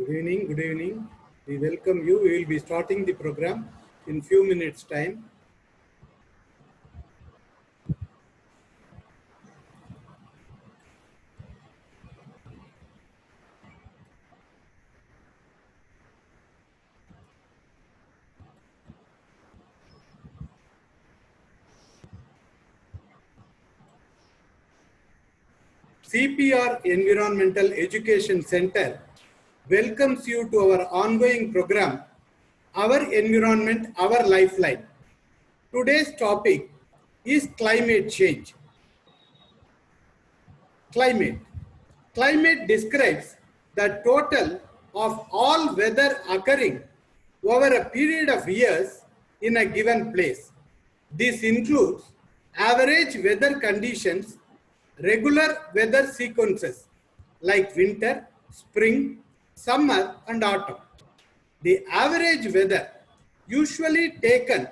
Good evening, good evening. We welcome you. We will be starting the program in few minutes time. CPR Environmental Education Center welcomes you to our ongoing program, Our Environment, Our Lifeline. Today's topic is climate change. Climate. Climate describes the total of all weather occurring over a period of years in a given place. This includes average weather conditions, regular weather sequences like winter, spring, summer, and autumn. The average weather usually taken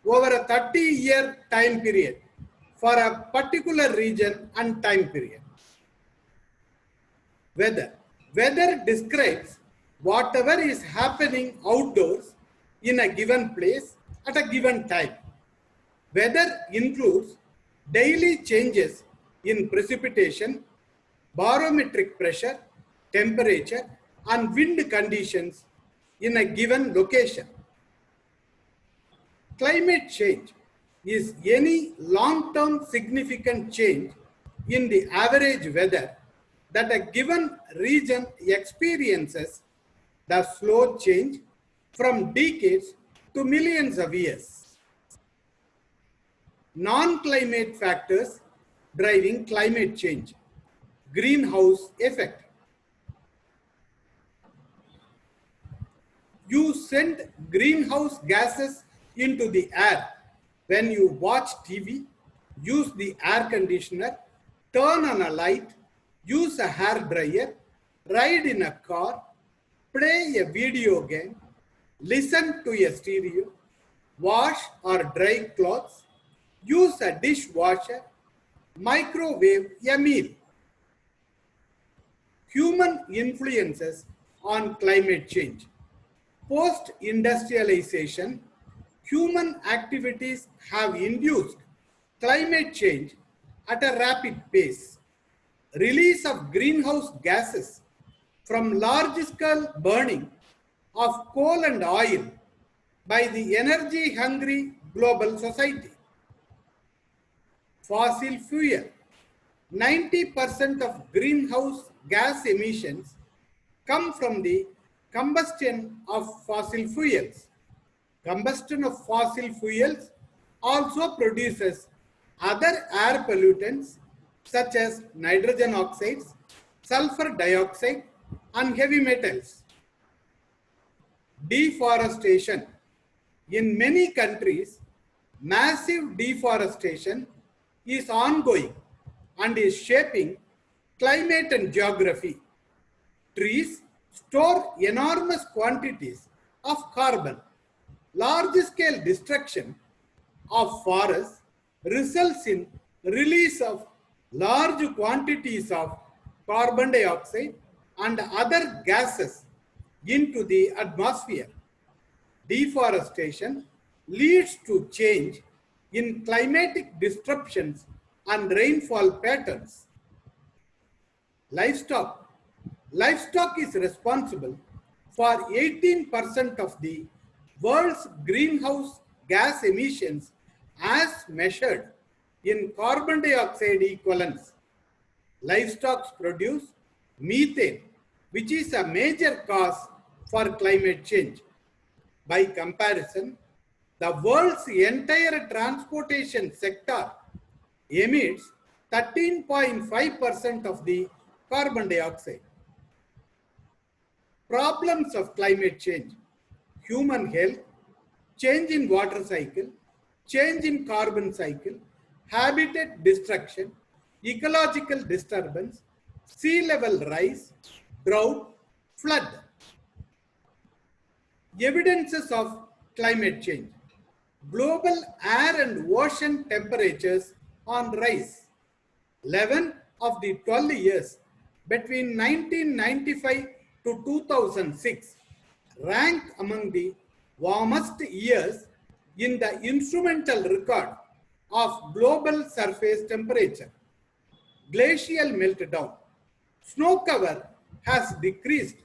over a 30-year time period for a particular region and time period. Weather. Weather describes whatever is happening outdoors in a given place at a given time. Weather includes daily changes in precipitation, barometric pressure, temperature, and wind conditions in a given location. Climate change is any long-term significant change in the average weather that a given region experiences, the slow change from decades to millions of years. Non-climate factors driving climate change. Greenhouse effect. You send greenhouse gases into the air when you watch TV, use the air conditioner, turn on a light, use a hair dryer, ride in a car, play a video game, listen to a stereo, wash or dry clothes, use a dishwasher, microwave a meal. Human influences on climate change. Post-industrialization, human activities have induced climate change at a rapid pace. Release of greenhouse gases from large-scale burning of coal and oil by the energy-hungry global society. Fossil fuel. 90% of greenhouse gas emissions come from the combustion of fossil fuels. Combustion of fossil fuels also produces other air pollutants such as nitrogen oxides, sulfur dioxide, and heavy metals. Deforestation. In many countries, massive deforestation is ongoing and is shaping climate and geography. Trees store enormous quantities of carbon. Large-scale destruction of forests results in release of large quantities of carbon dioxide and other gases into the atmosphere. Deforestation leads to change in climatic disruptions and rainfall patterns. Livestock. Livestock is responsible for 18% of the world's greenhouse gas emissions as measured in carbon dioxide equivalents. Livestock produce methane, which is a major cause for climate change. By comparison, the world's entire transportation sector emits 13.5% of the carbon dioxide. Problems of climate change. Human health, change in water cycle, change in carbon cycle, habitat destruction, ecological disturbance, sea level rise, drought, flood. Evidences of climate change. Global air and ocean temperatures on rise. 11 of the 12 years between 1995 to 2006 rank among the warmest years in the instrumental record of global surface temperature. Glacial meltdown. Snow cover has decreased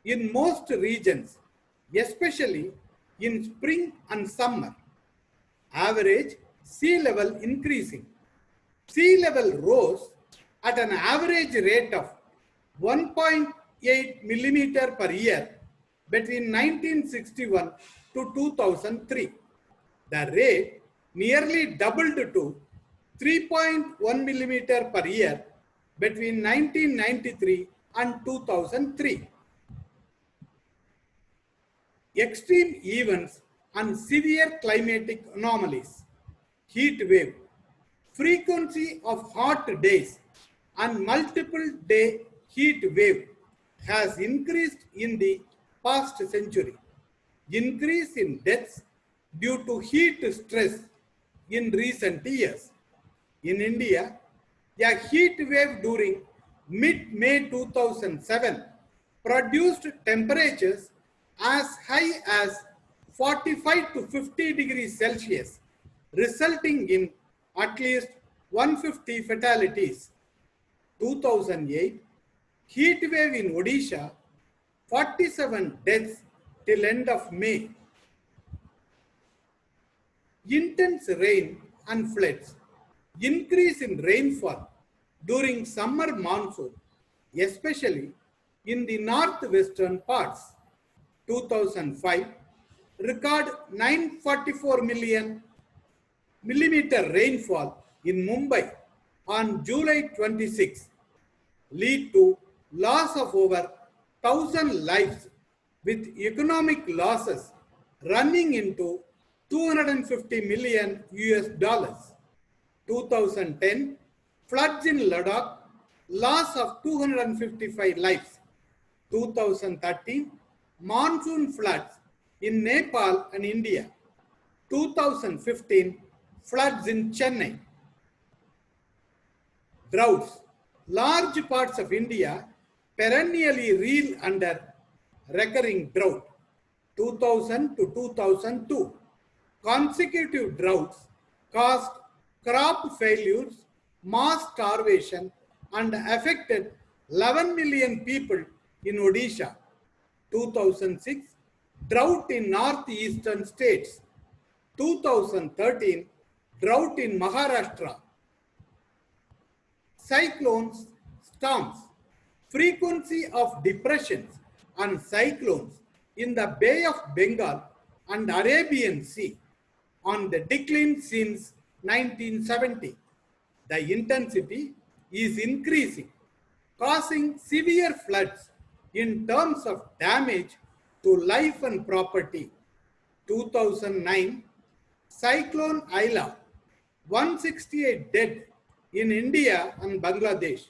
in most regions, especially in spring and summer. Average sea level increasing. Sea level rose at an average rate of 1.8 millimeter per year between 1961 to 2003. The rate nearly doubled to 3.1 millimeter per year between 1993 and 2003. Extreme events and severe climatic anomalies, heat wave, frequency of hot days and multiple day heat wave has increased in the past century. Increase in deaths due to heat stress in recent years. In India, a heat wave during mid-May 2007 produced temperatures as high as 45 to 50 degrees Celsius, resulting in at least 150 fatalities. 2008, heat wave in Odisha, 47 deaths till end of May. Intense rain and floods. Increase in rainfall during summer monsoon, especially in the northwestern parts. 2005, record 944 millimeter rainfall in Mumbai on July 26, lead to loss of over 1,000 lives with economic losses running into 250 million US dollars. 2010, floods in Ladakh, loss of 255 lives. 2013, monsoon floods in Nepal and India. 2015, floods in Chennai. Droughts. Large parts of India perennially reel under recurring drought. 2000 to 2002. Consecutive droughts caused crop failures, mass starvation, and affected 11 million people in Odisha. 2006, drought in northeastern states. 2013, drought in Maharashtra. Cyclones, storms. Frequency of depressions and cyclones in the Bay of Bengal and Arabian Sea on the decline since 1970. The intensity is increasing, causing severe floods in terms of damage to life and property. 2009, Cyclone Aila, 168 dead in India and Bangladesh.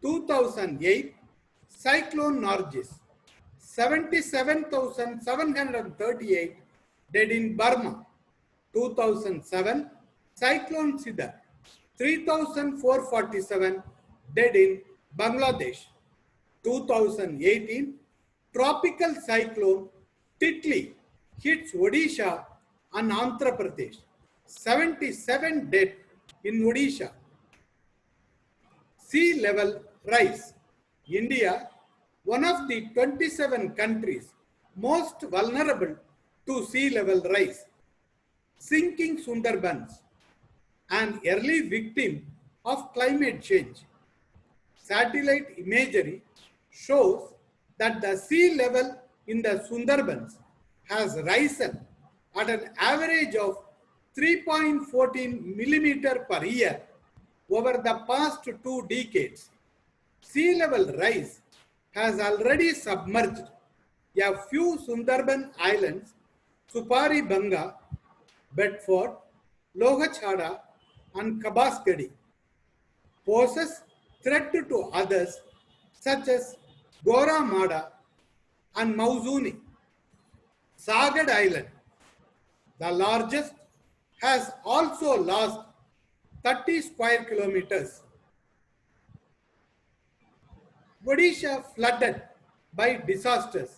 2008, Cyclone Nargis, 77,738 dead in Burma. 2007, Cyclone Sidar, 3,447 dead in Bangladesh. 2018, tropical cyclone Titli hits Odisha and Andhra Pradesh, 77 dead in Odisha. Sea level rise. India, one of the 27 countries most vulnerable to sea level rise. Sinking Sundarbans, an early victim of climate change. Satellite imagery shows that the sea level in the Sundarbans has risen at an average of 3.14 millimeter per year over the past 2 decades. Sea level rise has already submerged a few Sundarban islands, Supari Banga, Bedford, Lohachhada, and Kabasgadi, poses threat to others such as Gora Mada and Mauzuni. Sagad Island, the largest, has also lost 30 square kilometers. Odisha flooded by disasters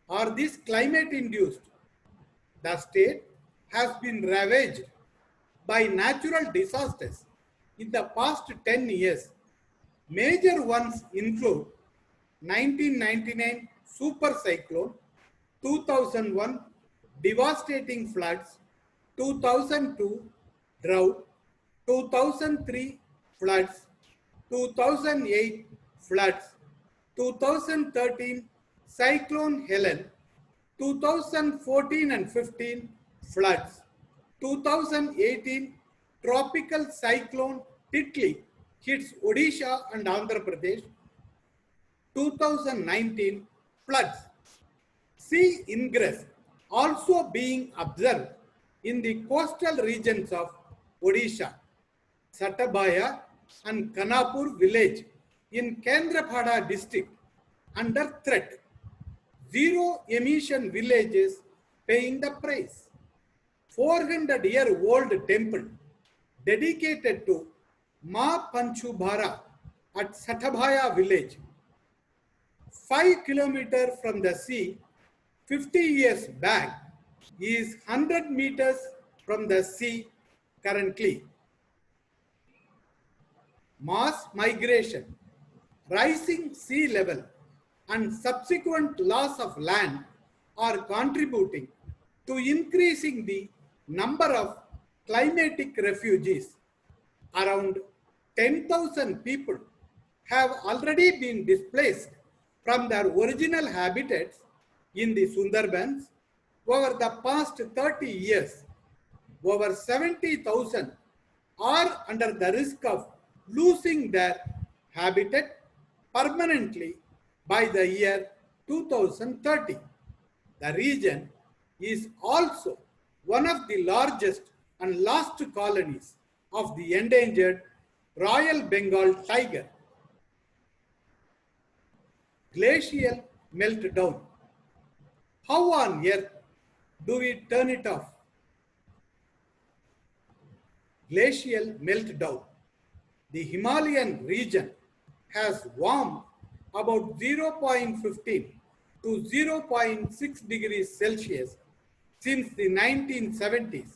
or these climate induced. The state has been ravaged by natural disasters in the past 10 years. Major ones include 1999 super cyclone, 2001 devastating floods, 2002 drought, 2003 floods, 2008 floods, 2013 cyclone Helen, 2014 and 15 floods, 2018 tropical cyclone Titli hits Odisha and Andhra Pradesh, 2019 floods. Sea ingress also being observed in the coastal regions of Odisha, Satabaya and Kanapur village in Kendrapada district under threat. Zero emission villages paying the price. 400-year-old temple dedicated to Ma Panchubhara at Satabaya village. 5 kilometers from the sea, 50 years back, is 100 meters from the sea currently. Mass migration, rising sea level, and subsequent loss of land are contributing to increasing the number of climatic refugees. Around 10,000 people have already been displaced from their original habitats in the Sundarbans over the past 30 years. Over 70,000 are under the risk of losing their habitat permanently by the year 2030. The region is also one of the largest and last colonies of the endangered Royal Bengal tiger. Glacial meltdown. How on earth do we turn it off? Glacial meltdown. The Himalayan region has warmed about 0.15 to 0.6 degrees Celsius since the 1970s,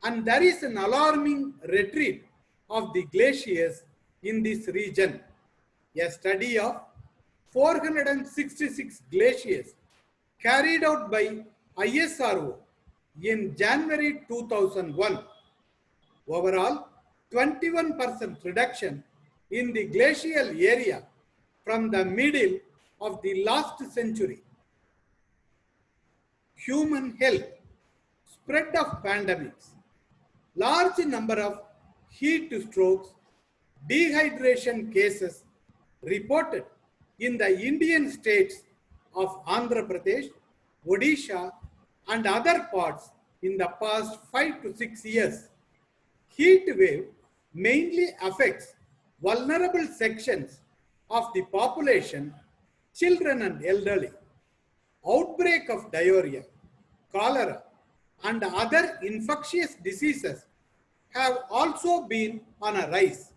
and there is an alarming retreat of the glaciers in this region. A study of 466 glaciers carried out by ISRO in January 2001. Overall, 21% reduction in the glacial area from the middle of the last century. Human health, spread of pandemics, large number of heat strokes, dehydration cases reported in the Indian states of Andhra Pradesh, Odisha, and other parts in the past 5 to 6 years. Heat wave mainly affects vulnerable sections of the population, children and elderly. Outbreak of diarrhea, cholera, and other infectious diseases have also been on a rise,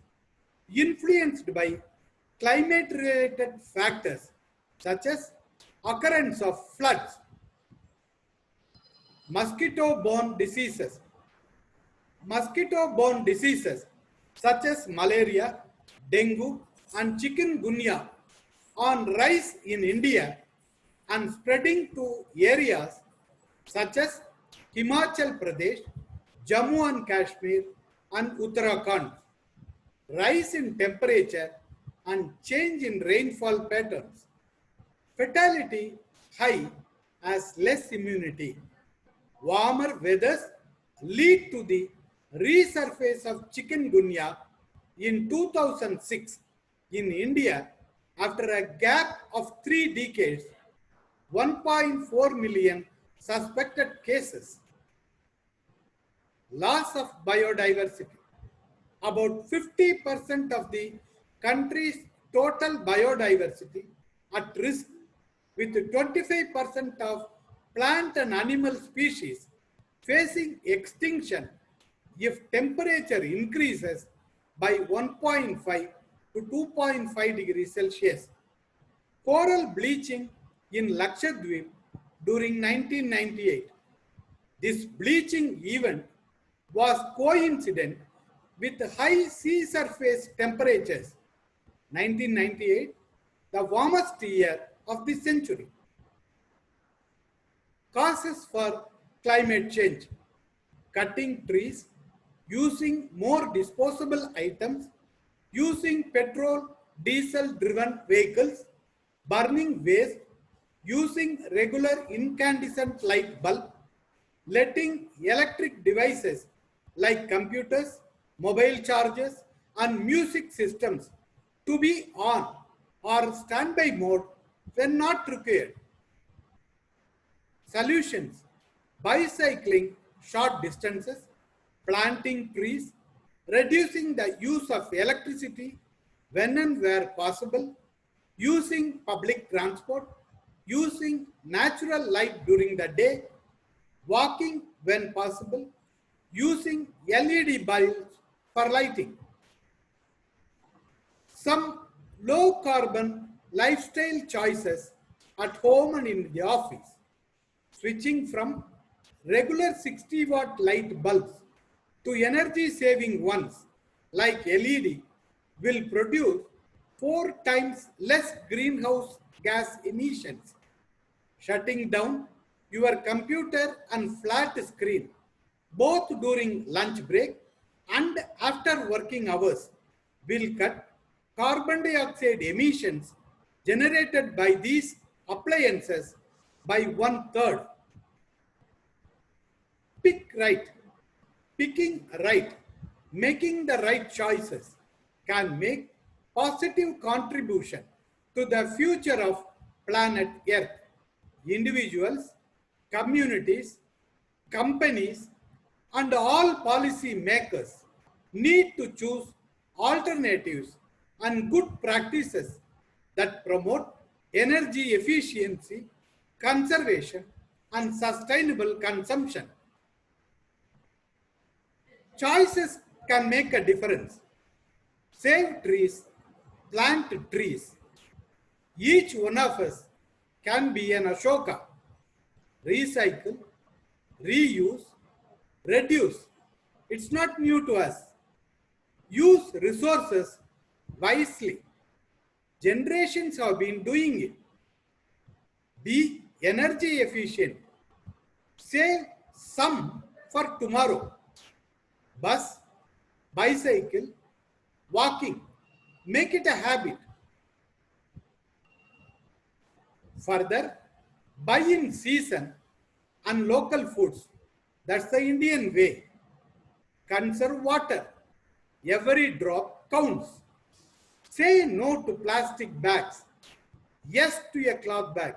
influenced by climate-related factors such as occurrence of floods, mosquito-borne diseases such as malaria, dengue, and chikungunya on rise in India and spreading to areas such as Himachal Pradesh, Jammu and Kashmir, and Uttarakhand. Rise in temperature and change in rainfall patterns. Fatality high as less immunity. Warmer weathers lead to the resurface of chikungunya in 2006 in India after a gap of 3 decades, 1.4 million suspected cases. Loss of biodiversity. About 50% of the country's total biodiversity at risk, with 25% of plant and animal species facing extinction if temperature increases by 1.5 to 2.5 degrees Celsius. coral bleaching in Lakshadweep during 1998. This bleaching event was coincident with high sea surface temperatures. 1998, the warmest year of the century. Causes for climate change: cutting trees, using more disposable items, using petrol, diesel driven vehicles, burning waste, using regular incandescent light bulb, letting electric devices like computers, mobile chargers, and music systems to be on or standby mode when not required. Solutions: bicycling short distances, planting trees, reducing the use of electricity when and where possible, using public transport, using natural light during the day, walking when possible, using LED bulbs for lighting. Some low carbon lifestyle choices at home and in the office: switching from regular 60-watt light bulbs to energy saving ones like LED will produce 4 times less greenhouse gas emissions. Shutting down your computer and flat screen both during lunch break and after working hours will cut carbon dioxide emissions generated by these appliances by 1/3. Pick right. Picking right, making the right choices can make positive contribution to the future of planet Earth. Individuals, communities, companies, and all policy makers need to choose alternatives and good practices that promote energy efficiency, conservation, and sustainable consumption. Choices can make a difference. Save trees, plant trees. Each one of us can be an Ashoka. Recycle, reuse, reduce. It's not new to us. Use resources wisely. Generations have been doing it. Be energy efficient. Save some for tomorrow. Bus, bicycle, walking. Make it a habit. Further, buy in season and local foods. That's the Indian way. Conserve water. Every drop counts. Say no to plastic bags. Yes to a cloth bag.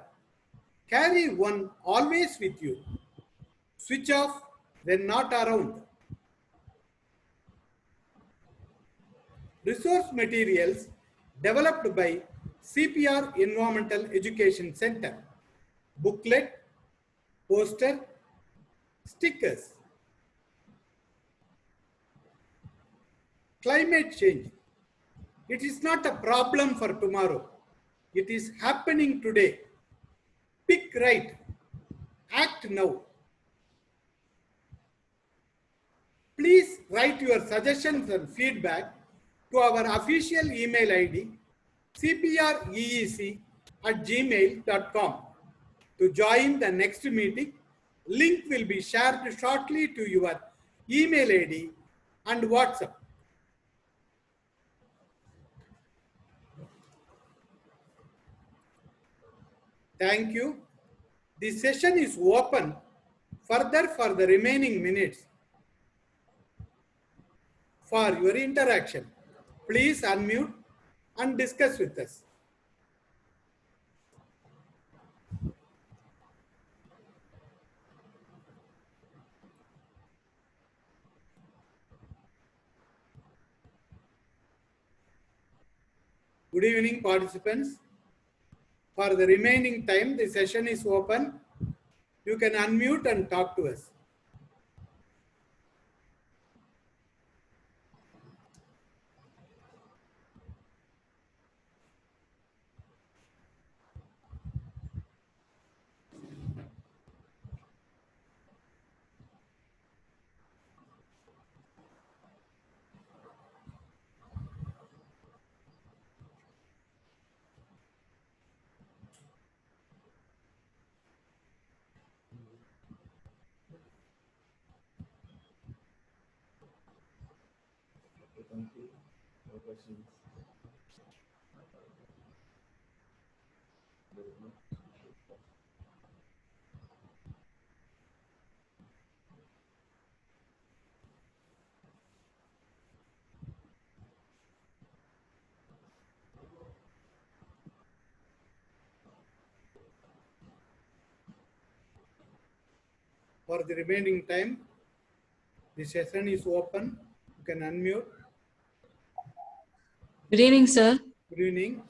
Carry one always with you. Switch off when not around. Resource materials developed by CPR Environmental Education Center. Booklet, poster, stickers. Climate change. It is not a problem for tomorrow. It is happening today. Pick right. Act now. Please write your suggestions and feedback to our official email ID cpreec@gmail.com. To join the next meeting, link will be shared shortly to your email ID and WhatsApp. Thank you. The session is open further for the remaining minutes for your interaction. Please unmute and discuss with us. Good evening, participants. For the remaining time, the session is open. You can unmute and talk to us. Thank you. No questions. For the remaining time, the session is open. You can unmute. Good evening, sir. Good evening.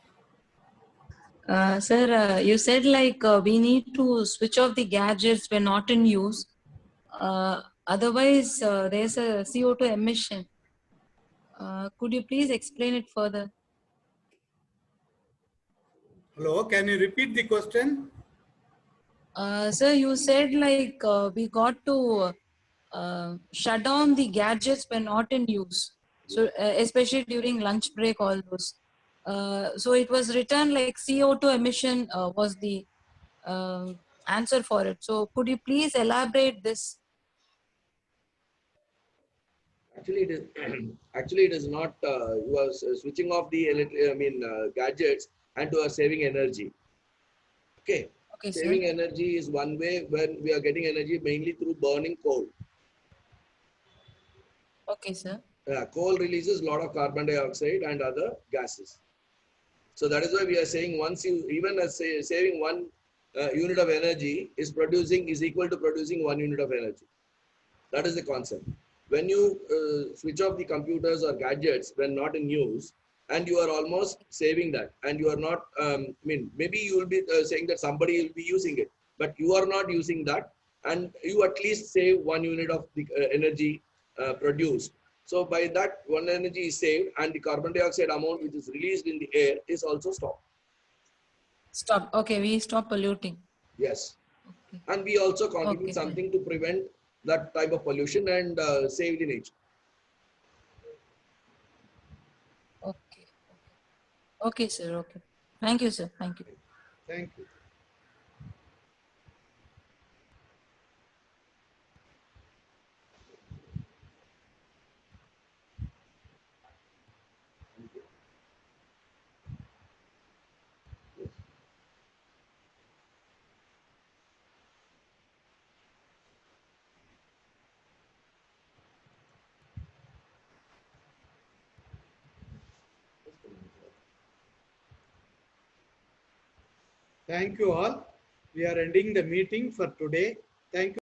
Sir, you said like we need to switch off the gadgets when not in use. Otherwise, there's a CO2 emission. Could you please explain it further? Hello, can you repeat the question? Sir, you said like we got to shut down the gadgets when not in use. So, especially during lunch break, all those. So it was written like CO2 emission was the answer for it. So could you please elaborate this? Actually, it is actually it is not. You are switching off the gadgets, and you are saving energy. Okay, Okay, sir. saving energy is one way when we are getting energy mainly through burning coal. Okay, sir. Coal releases a lot of carbon dioxide and other gases. So that is why we are saying once you even as saving one unit of energy is equal to producing 1 unit of energy. That is the concept. When you switch off the computers or gadgets when not in use, and you are almost saving that, and you are not, maybe you will be saying that somebody will be using it, but you are not using that, and you at least save 1 unit of the energy produced. So by that, one energy is saved, and the carbon dioxide amount which is released in the air is also stopped. Stop. Okay, we stop polluting. Yes. Okay. And we also contribute Okay, something to prevent that type of pollution and save the nature. Okay. Okay, sir. Okay. Thank you, sir. Thank you. Thank you. Thank you all. We are ending the meeting for today. Thank you.